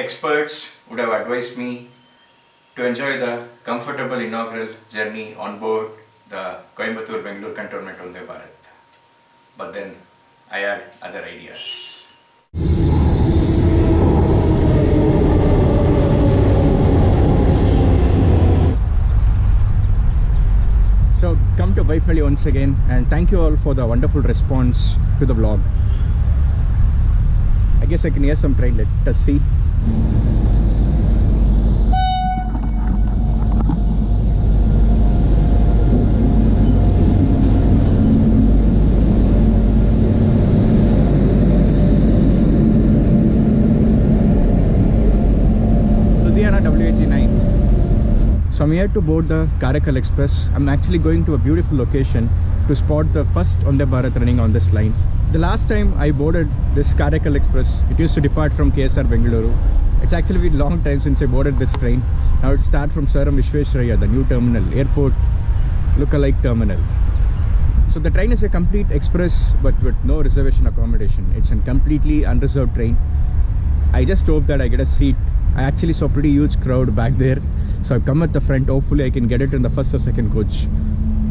experts would have advised me to enjoy the comfortable inaugural journey on board the Coimbatore Bengaluru cantonment Vande Bharat. But then I had other ideas. So come to Vaipalli once again, and thank you all for the wonderful response to the vlog. I guess I can hear some train, let us see. So I'm here to board the Karaikal Express. I'm actually going to a beautiful location to spot the first Vande Bharat running on this line. The last time I boarded this Karaikal Express, it used to depart from KSR Bengaluru. It's actually been a long time since I boarded this train. Now it starts from Sir Vishwesvaraya, the new terminal, airport look-alike terminal. So the train is a complete express but with no reservation accommodation. It's a completely unreserved train. I just hope that I get a seat. I actually saw a pretty huge crowd back there. So I've come at the front. Hopefully I can get it in the first or second coach.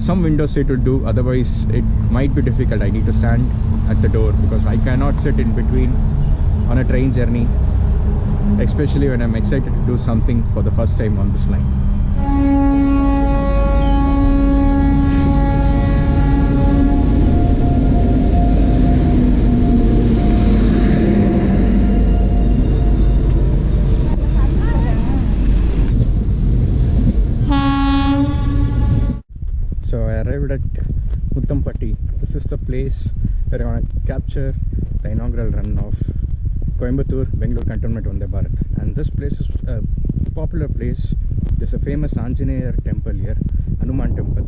Some window seat will do, otherwise it might be difficult. I need to stand at the door because I cannot sit in between on a train journey, especially when I'm excited to do something for the first time on this line. So I arrived at Muttampatti. This is the place where I want to capture the inaugural run of Coimbatore Bengaluru cantonment Vande Bharat. And this place is a popular place. There's a famous Anjaneya temple here, Hanuman temple,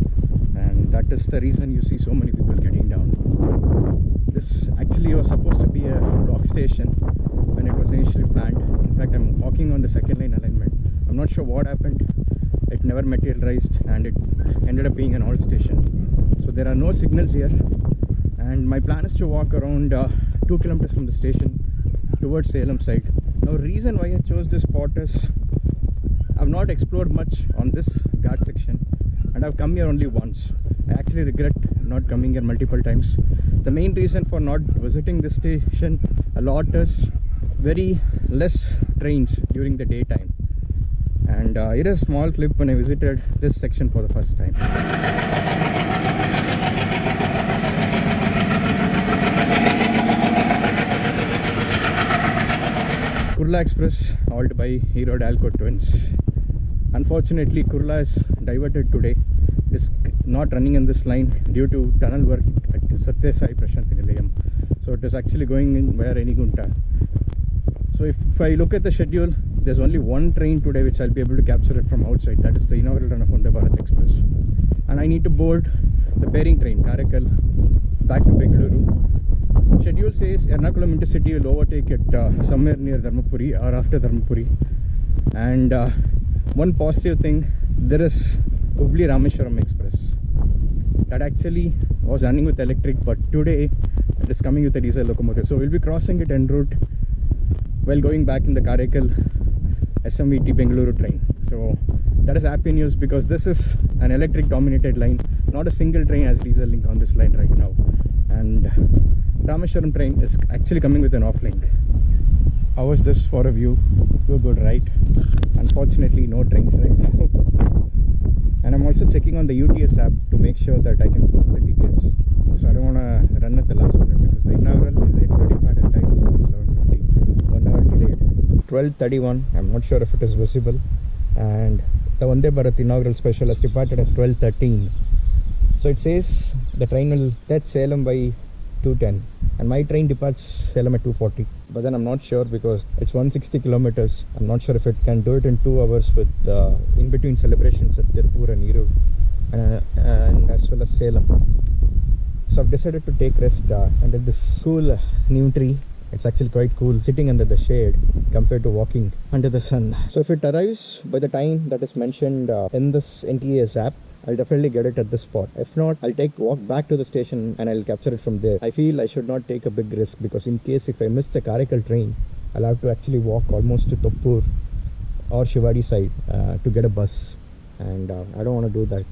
and that is the reason you see so many people getting down. This actually was supposed to be a dock station when it was initially planned. In fact, I'm walking on the second line alignment. I'm not sure what happened. It never materialized and it ended up being an all station. So there are no signals here, and my plan is to walk around 2 kilometers from the station towards Salem side. Now reason why I chose this spot is I've not explored much on this guard section and I've come here only once. I actually regret not coming here multiple times. The main reason for not visiting this station a lot is very less trains during the daytime. And it is a small clip when I visited this section for the first time. Kurla Express, hauled by Hero Dalco twins. Unfortunately, Kurla is diverted today. It is not running in this line due to tunnel work at Satya Sai Prashanthi Nilayam. So it is actually going in via Renigunta. So if I look at the schedule, there's only one train today which I'll be able to capture it from outside. That is the inaugural run of Vande Bharat Express. And I need to board the pairing train, Karaikal, back to Bengaluru. Schedule says Ernakulam Intercity will overtake it somewhere near Dharmapuri or after Dharmapuri. And one positive thing, there is Hubli Rameshwaram Express. That actually was running with electric, but today it is coming with a diesel locomotive. So we'll be crossing it en route while going back in the Karaikal SMVT Bengaluru train. So that is happy news because this is an electric dominated line. Not a single train has diesel link on this line right now. And Rameshwaram train is actually coming with an off link. How was this for a view? You're good, right? Unfortunately, no trains right now. And I'm also checking on the UTS app to make sure that I can book the tickets. So I don't want to run at the last minute because the inaugural is 8:25 and time is almost 11:50. 1 hour delayed. 12:31. I'm not sure if it is visible. And the Vande Bharat inaugural special has departed at 12:13. So it says the train will touch Salem by 2:10. And my train departs Salem at 2:40. But then I'm not sure because it's 160 kilometers. I'm not sure if it can do it in 2 hours with in between celebrations at Tirupur and Erode and as well as Salem. So I've decided to take rest under this cool neem tree. It's actually quite cool sitting under the shade compared to walking under the sun. So if it arrives by the time that is mentioned in this NTA's app, I'll definitely get it at this spot. If not, I'll walk back to the station and I'll capture it from there. I feel I should not take a big risk because in case if I miss the Karaikal train, I'll have to actually walk almost to Toppur or Shivadi side to get a bus, and I don't want to do that.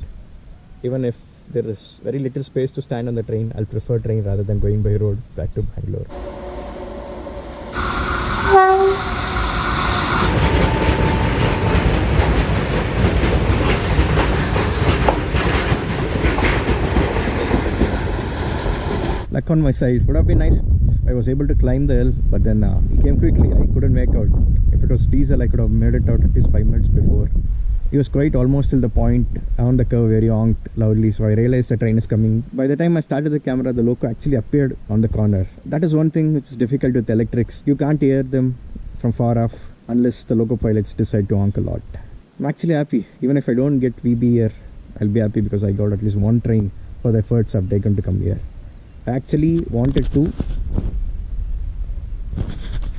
Even if there is very little space to stand on the train, I'll prefer train rather than going by road back to Bangalore. Luck on my side. Would have been nice if I was able to climb the hill, but then he came quickly. I couldn't make out. If it was diesel, I could have made it out at least 5 minutes before. He was quite almost till the point on the curve where he honked loudly, so I realized the train is coming. By the time I started the camera, the loco actually appeared on the corner. That is one thing which is difficult with electrics. You can't hear them from far off unless the loco pilots decide to honk a lot. I'm actually happy. Even if I don't get VB here, I'll be happy because I got at least one train for the efforts I've taken to come here. I actually wanted to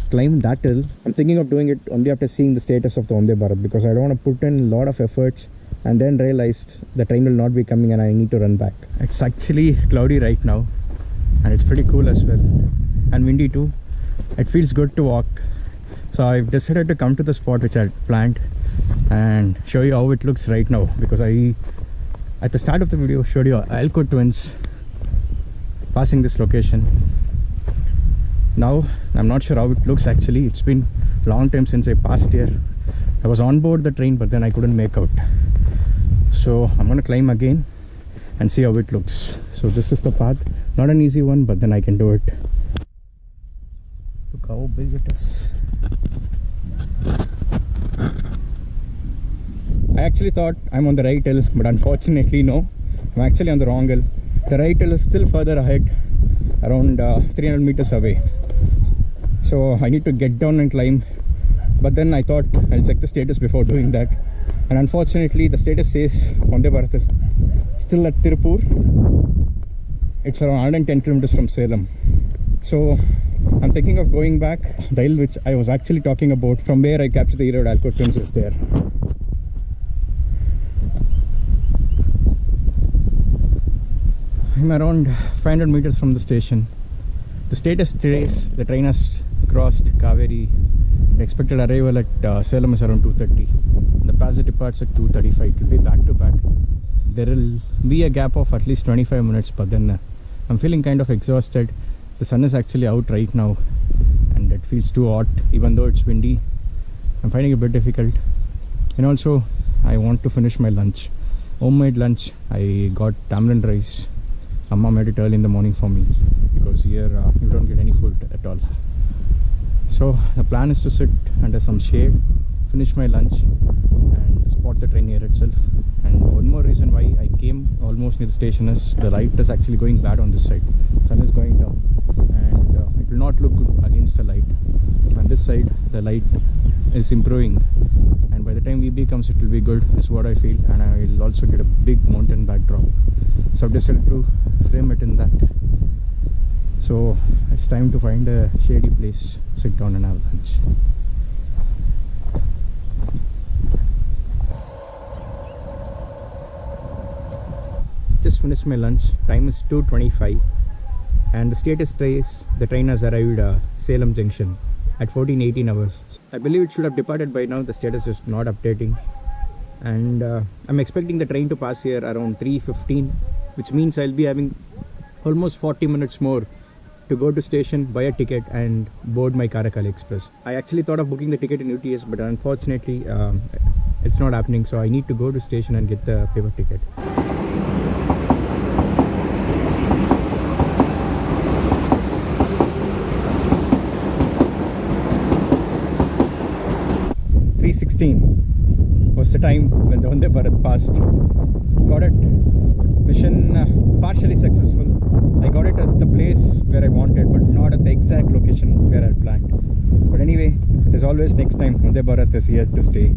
climb that hill. I'm thinking of doing it only after seeing the status of the Vande Bharat, because I don't want to put in a lot of efforts and then realized the train will not be coming and I need to run back. It's actually cloudy right now and it's pretty cool as well, and windy too. It feels good to walk. So I've decided to come to the spot which I planned and show you how it looks right now, because I at the start of the video showed you Alco twins passing this location. Now I'm not sure how it looks actually. It's been a long time since I passed here. I was on board the train but then I couldn't make out. So I'm gonna climb again and see how it looks. So this is the path. Not an easy one, but then I can do it. Look how big it is. I actually thought I'm on the right hill, but unfortunately no. I'm actually on the wrong hill. The right hill is still further ahead, around 300 meters away. So I need to get down and climb, but then I thought I'll check the status before doing that, and unfortunately the status says Vande Bharat is still at Tirupur. It's around 110 kilometers from Salem. So I'm thinking of going back. The hill which I was actually talking about, from where I captured the Erode Alco twins, is there. I'm around 500 meters from the station. The status says the train has crossed Kaveri. The expected arrival at Salem is around 2:30. The passenger departs at 2:35. It will be back to back. There will be a gap of at least 25 minutes, but then I'm feeling kind of exhausted. The sun is actually out right now and it feels too hot, even though it's windy. I'm finding it a bit difficult. And also I want to finish my lunch. Homemade lunch. I got tamarind rice. Amma made it early in the morning for me, because here you don't get any food at all. So the plan is to sit under some shade, finish my lunch and spot the train here itself. And one more reason why I came almost near the station is the light is actually going bad on this side. Sun is going down and it will not look good against the light. On this side the light is improving, and by the time VB comes it will be good, is what I feel, and I will also get a big mountain backdrop. So I've decided to frame it in that. So it's time to find a shady place, sit down and have lunch. Just finished my lunch. Time is 2:25 and the status says the train has arrived Salem Junction at 14:18 hours. I believe it should have departed by now. The status is not updating, and I'm expecting the train to pass here around 3:15, which means I'll be having almost 40 minutes more to go to station, buy a ticket and board my Karakali Express. I actually thought of booking the ticket in UTS, but unfortunately it's not happening, so I need to go to station and get the paper ticket. Was the time when the Vande Bharat passed. Got it. Mission partially successful. I got it at the place where I wanted, but not at the exact location where I planned. But anyway, there's always next time. Vande Bharat is here to stay.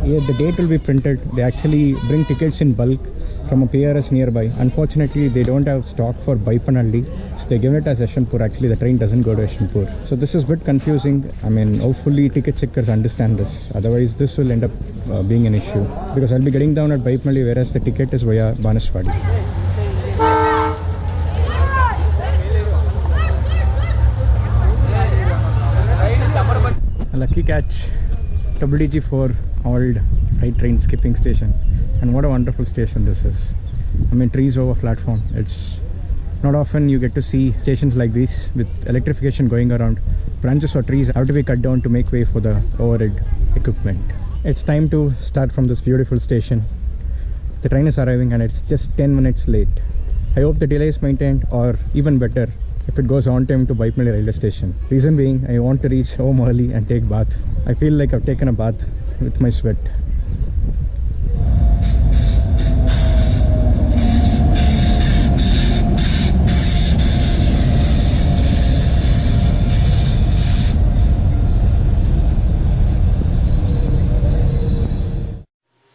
Here the date will be printed. They actually bring tickets in bulk from a PRS nearby. Unfortunately, they don't have stock for Baipanalli, so they give it as Yeshwanthpur. Actually, the train doesn't go to Yeshwanthpur. So this is a bit confusing. I mean, hopefully ticket checkers understand this. Otherwise, this will end up being an issue, because I'll be getting down at Baipanalli, whereas the ticket is via Banaswadi. lucky catch. WDG4 old freight train skipping station. And what a wonderful station this is. I mean, trees over platform. It's not often you get to see stations like these with electrification going around. Branches or trees have to be cut down to make way for the overhead equipment. It's time to start from this beautiful station. The train is arriving and it's just 10 minutes late. I hope the delay is maintained, or even better, if it goes on time to Baipmali railway station. Reason being, I want to reach home early and take bath. I feel like I've taken a bath with my sweat.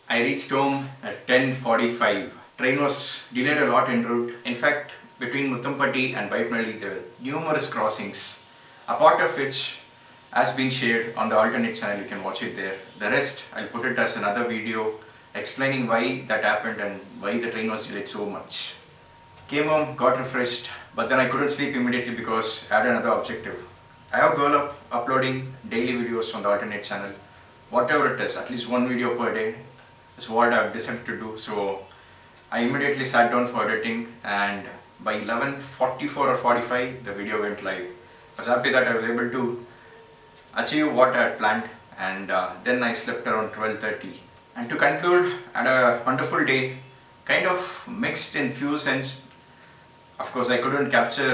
I reached home at 10:45. Train was delayed a lot en route. In fact, between Muthampatti and Baipnalli there were numerous crossings, a part of which has been shared on the alternate channel. You can watch it there. The rest I'll put it as another video explaining why that happened and why the train was delayed so much. Came home, got refreshed, but then I couldn't sleep immediately because I had another objective. I have a goal of uploading daily videos on the alternate channel. Whatever it is, at least one video per day is what I've decided to do. So I immediately sat down for editing, and by 11:44 or 45 the video went live. I was happy that I was able to achieve what I had planned, and then I slept around 12:30. And to conclude, I had a wonderful day, kind of mixed in few sense. Of course, I couldn't capture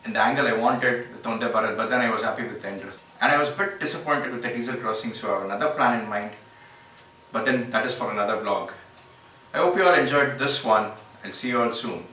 in the angle I wanted with Vande Bharat, but then I was happy with the end result. And I was a bit disappointed with the diesel crossing, so I have another plan in mind. But then that is for another vlog. I hope you all enjoyed this one. I'll see you all soon.